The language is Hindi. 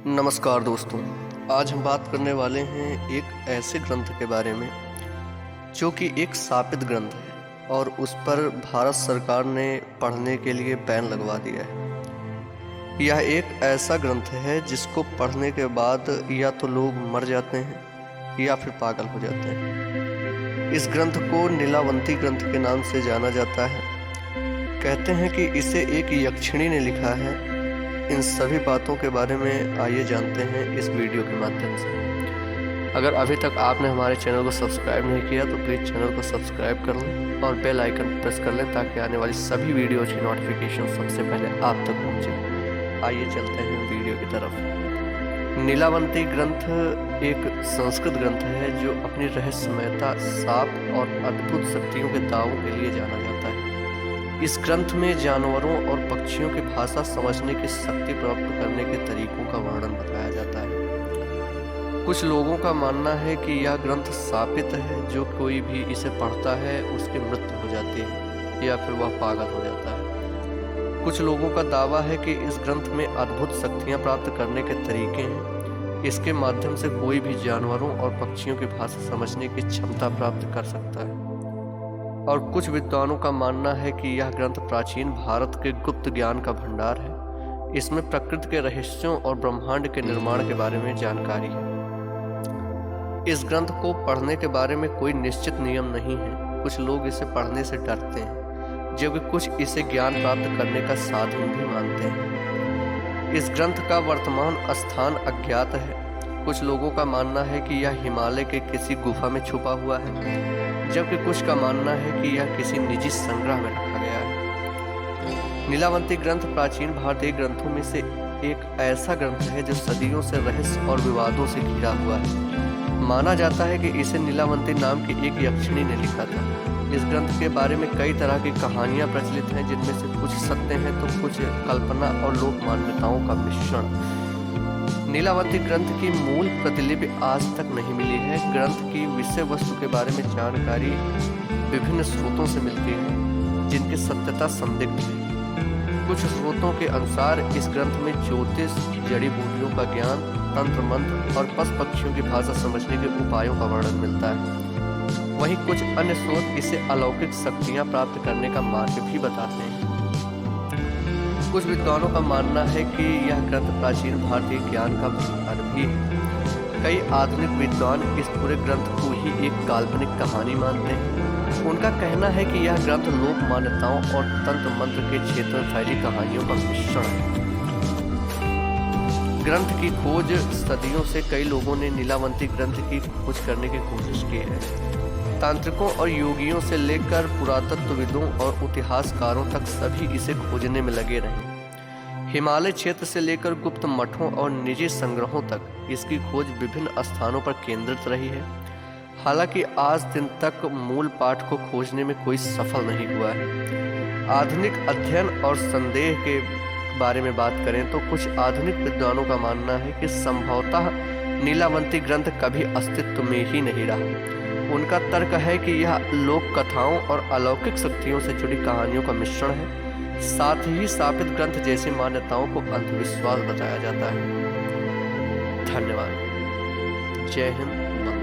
नमस्कार दोस्तों। आज हम बात करने वाले हैं एक ऐसे ग्रंथ के बारे में जो कि एक शापित ग्रंथ है और उस पर भारत सरकार ने पढ़ने के लिए बैन लगवा दिया है। यह एक ऐसा ग्रंथ है जिसको पढ़ने के बाद या तो लोग मर जाते हैं या फिर पागल हो जाते हैं। इस ग्रंथ को नीलावंती ग्रंथ के नाम से जाना जाता है। कहते हैं कि इसे एक यक्षिणी ने लिखा है। इन सभी बातों के बारे में आइए जानते हैं इस वीडियो के माध्यम से। अगर अभी तक आपने हमारे चैनल को सब्सक्राइब नहीं किया तो प्लीज़ चैनल को सब्सक्राइब कर लें और बेल आइकन प्रेस कर लें ताकि आने वाली सभी वीडियोज़ की नोटिफिकेशन सबसे पहले आप तक पहुंचे। आइए चलते हैं वीडियो की तरफ। नीलावंती ग्रंथ एक संस्कृत ग्रंथ है जो अपनी रहस्यमयता, साप और अद्भुत शक्तियों के दावों के लिए जाना जाता है। इस ग्रंथ में जानवरों और पक्षियों की भाषा समझने की शक्ति प्राप्त करने के तरीकों का वर्णन बताया जाता है। कुछ लोगों का मानना है कि यह ग्रंथ शापित है, जो कोई भी इसे पढ़ता है उसकी मृत्यु हो जाती है या फिर वह पागल हो जाता है। कुछ लोगों का दावा है कि इस ग्रंथ में अद्भुत शक्तियां प्राप्त करने के तरीके हैं। इसके माध्यम से कोई भी जानवरों और पक्षियों की भाषा समझने की क्षमता प्राप्त कर सकता है। और कुछ विद्वानों का मानना है कि यह ग्रंथ प्राचीन भारत के गुप्त ज्ञान का भंडार है। इसमें प्रकृति के रहस्यों और ब्रह्मांड के निर्माण के बारे में जानकारी है। इस ग्रंथ को पढ़ने के बारे में कोई निश्चित नियम नहीं है। कुछ लोग इसे पढ़ने से डरते हैं, जबकि कुछ इसे ज्ञान प्राप्त करने का साधन भी मानते हैं। इस ग्रंथ का वर्तमान स्थान अज्ञात है। कुछ लोगों का मानना है कि यह हिमालय के किसी गुफा में छुपा हुआ है, जबकि कुछ का मानना है कि यह किसी निजी संग्रह में रखा गया है। नीलावंती ग्रंथ प्राचीन भारतीय ग्रंथों में से एक ऐसा ग्रंथ है जो सदियों से रहस्य और विवादों से घिरा हुआ है। माना जाता है कि इसे नीलावंती नाम की एक यक्षिणी ने लिखा था। इस ग्रंथ के बारे में कई तरह की कहानियां प्रचलित हैं, जिनमें से कुछ सत्य हैं तो कुछ कल्पना और लोक मान्यताओं का मिश्रण। नीलावंती ग्रंथ की मूल प्रतिलिपि आज तक नहीं मिली है। ग्रंथ की विषय वस्तु के बारे में जानकारी विभिन्न स्रोतों से मिलती है, जिनकी सत्यता संदिग्ध है। कुछ स्रोतों के अनुसार इस ग्रंथ में ज्योतिष, जड़ी बूटियों का ज्ञान, तंत्र मंत्र और पशु पक्षियों की भाषा समझने के उपायों का वर्णन मिलता है। वहीं कुछ अन्य स्रोत इसे अलौकिक शक्तियां प्राप्त करने का मार्ग भी बताते हैं। कुछ विद्वानों का मानना है कि यह ग्रंथ प्राचीन भारतीय ज्ञान का भंडार भी है। कई आधुनिक विद्वान इस पूरे ग्रंथ को ही एक काल्पनिक कहानी मानते हैं। उनका कहना है कि यह ग्रंथ लोक मान्यताओं और तंत्र मंत्र के क्षेत्र में फैली कहानियों का मिश्रण है। ग्रंथ की खोज सदियों से कई लोगों ने नीलावंती ग्रंथ की खोज करने की कोशिश की है। तांत्रिकों और योगियों से लेकर पुरातत्वविदों और इतिहासकारों तक सभी इसे खोजने में लगे रहे। हिमालय क्षेत्र से लेकर गुप्त मठों और निजी संग्रहों तक इसकी खोज विभिन्न स्थानों पर केंद्रित रही है। हालांकि आज दिन तक मूल पाठ को खोजने में कोई सफल नहीं हुआ है। आधुनिक अध्ययन और संदेह के बारे में बात करें तो कुछ आधुनिक विद्वानों का मानना है कि संभवतः नीलावंती ग्रंथ कभी अस्तित्व में ही नहीं रहा। उनका तर्क है कि यह लोक कथाओं और अलौकिक शक्तियों से जुड़ी कहानियों का मिश्रण है। साथ ही शापित ग्रंथ जैसी मान्यताओं को अंधविश्वास बताया जाता है। धन्यवाद। जय हिंद।